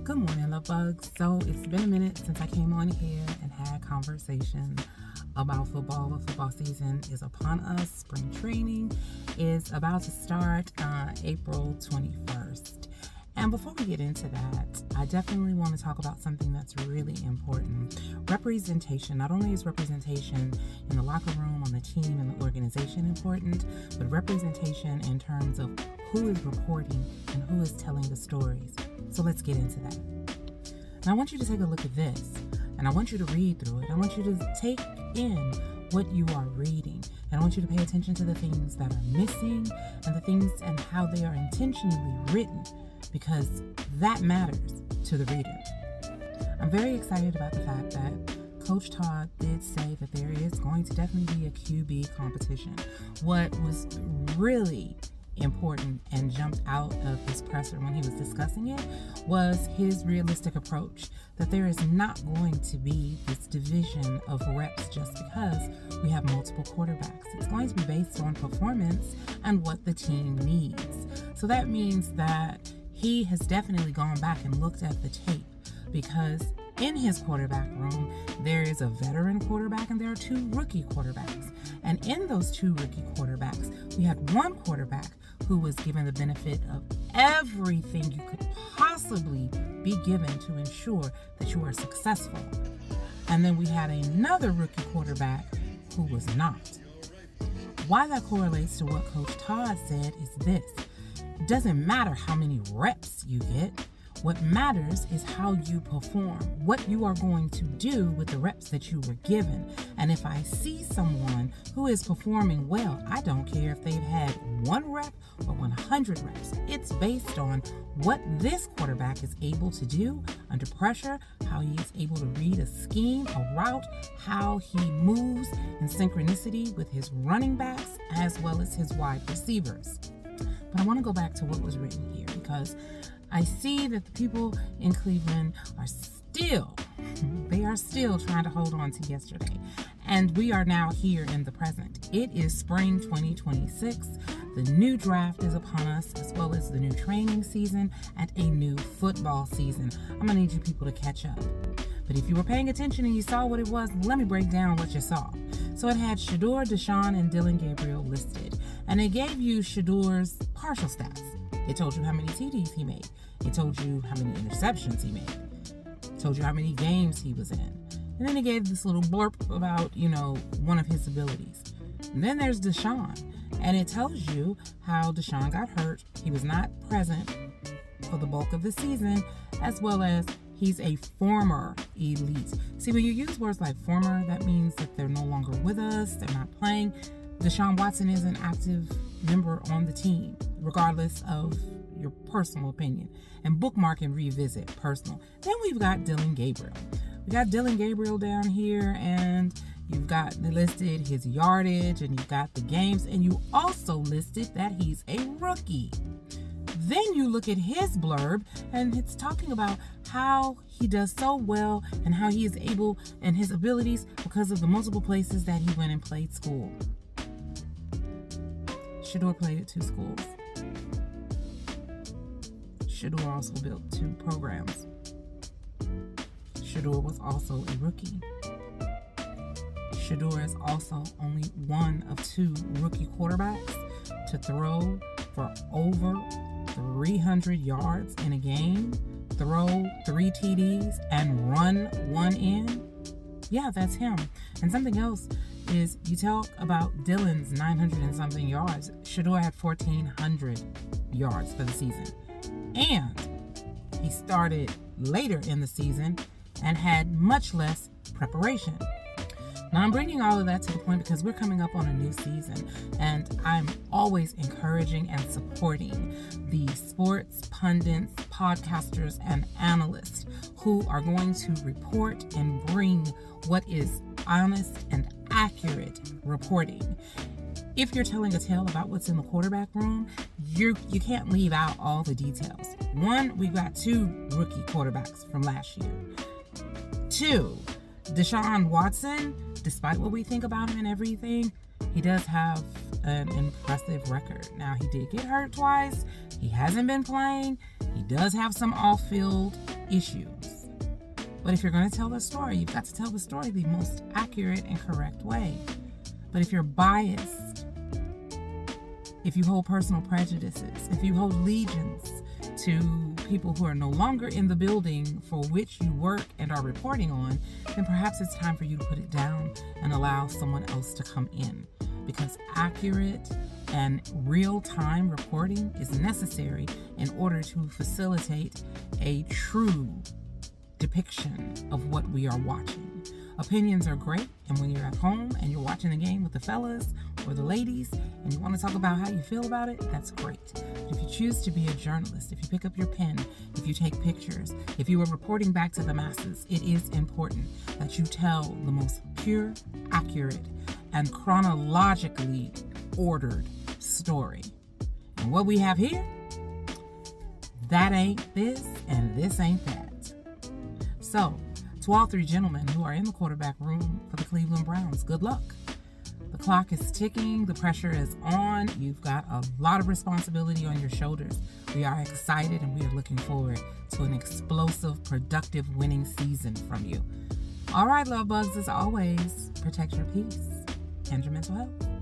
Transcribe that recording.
Good morning, love bugs. So it's been a minute since I came on here and had conversation about football. The football season is upon us. Spring training is about to start April 21st. And before we get into that, I definitely want to talk about something that's really important. Representation. Not only is representation in the locker room, on the team, and the organization important, but representation in terms of who is reporting and who is telling the stories. So let's get into that. And I want you to take a look at this, and I want you to read through it. I want you to take in what you are reading, and I want you to pay attention to the things that are missing and the things and how they are intentionally written, because that matters to the reader. I'm very excited about the fact that Coach Todd did say that there is going to definitely be a QB competition. What was really important and jumped out of his presser when he was discussing it was his realistic approach, that there is not going to be this division of reps just because we have multiple quarterbacks. It's going to be based on performance and what the team needs. So that means that he has definitely gone back and looked at the tape, because in his quarterback room, there is a veteran quarterback and there are two rookie quarterbacks. And in those two rookie quarterbacks, we had one quarterback who was given the benefit of everything you could possibly be given to ensure that you are successful. And then we had another rookie quarterback who was not. Why that correlates to what Coach Todd said is this. It doesn't matter how many reps you get. What matters is how you perform, what you are going to do with the reps that you were given. And if I see someone who is performing well, I don't care if they've had 1 rep or 100 reps. It's based on what this quarterback is able to do under pressure, how he is able to read a scheme, a route, how he moves in synchronicity with his running backs as well as his wide receivers. But I want to go back to what was written here, because I see that the people in Cleveland are still trying to hold on to yesterday. And we are now here in the present. It is spring 2026. The new draft is upon us, as well as the new training season and a new football season. I'm going to need you people to catch up. But if you were paying attention and you saw what it was, let me break down what you saw. So it had Shedeur, Deshaun, and Dillon Gabriel listed. And it gave you Shedeur's partial stats. It told you how many TDs he made. It told you how many interceptions he made. It told you how many games he was in. And then it gave this little blurb about, one of his abilities. And then there's Deshaun. And it tells you how Deshaun got hurt. He was not present for the bulk of the season, as well as he's a former elite. See, when you use words like former, that means that they're no longer with us, they're not playing. Deshaun Watson is an active member on the team, regardless of your personal opinion. And bookmark and revisit personal. Then we've got Dillon Gabriel. We got Dillon Gabriel down here, and you've got listed his yardage, and you've got the games, and you also listed that he's a rookie. Then you look at his blurb, and it's talking about how he does so well and how he is able and his abilities because of the multiple places that he went and played school. Shedeur played at 2 schools. Shedeur also built 2 programs. Shedeur was also a rookie. Shedeur is also only one of 2 rookie quarterbacks to throw for over 300 yards in a game, throw 3 TDs, and run 1 in. Yeah, that's him. And something else is, you talk about Dillon's 900 and something yards. Shedeur had 1,400 yards for the season. And he started later in the season and had much less preparation. Now, I'm bringing all of that to the point because we're coming up on a new season, and I'm always encouraging and supporting the sports pundits, podcasters, and analysts who are going to report and bring what is honest and accurate reporting. If you're telling a tale about what's in the quarterback room, you can't leave out all the details. 1, we've got 2 rookie quarterbacks from last year. 2, Deshaun Watson, despite what we think about him and everything, he does have an impressive record. Now, he did get hurt twice. He hasn't been playing. He does have some off-field issues. But if you're going to tell the story, you've got to tell the story the most accurate and correct way. But if you're biased, if you hold personal prejudices, if you hold allegiance to people who are no longer in the building for which you work and are reporting on, then perhaps it's time for you to put it down and allow someone else to come in. Because accurate and real-time reporting is necessary in order to facilitate a true depiction of what we are watching. Opinions are great, and when you're at home and you're watching the game with the fellas or the ladies and you want to talk about how you feel about it, that's great. But if you choose to be a journalist, if you pick up your pen, if you take pictures, if you are reporting back to the masses, it is important that you tell the most pure, accurate, and chronologically ordered story. And what we have here, that ain't this and this ain't that. So, to all three gentlemen who are in the quarterback room for the Cleveland Browns, good luck. The clock is ticking. The pressure is on. You've got a lot of responsibility on your shoulders. We are excited and we are looking forward to an explosive, productive, winning season from you. All right, love bugs, as always, protect your peace and your mental health.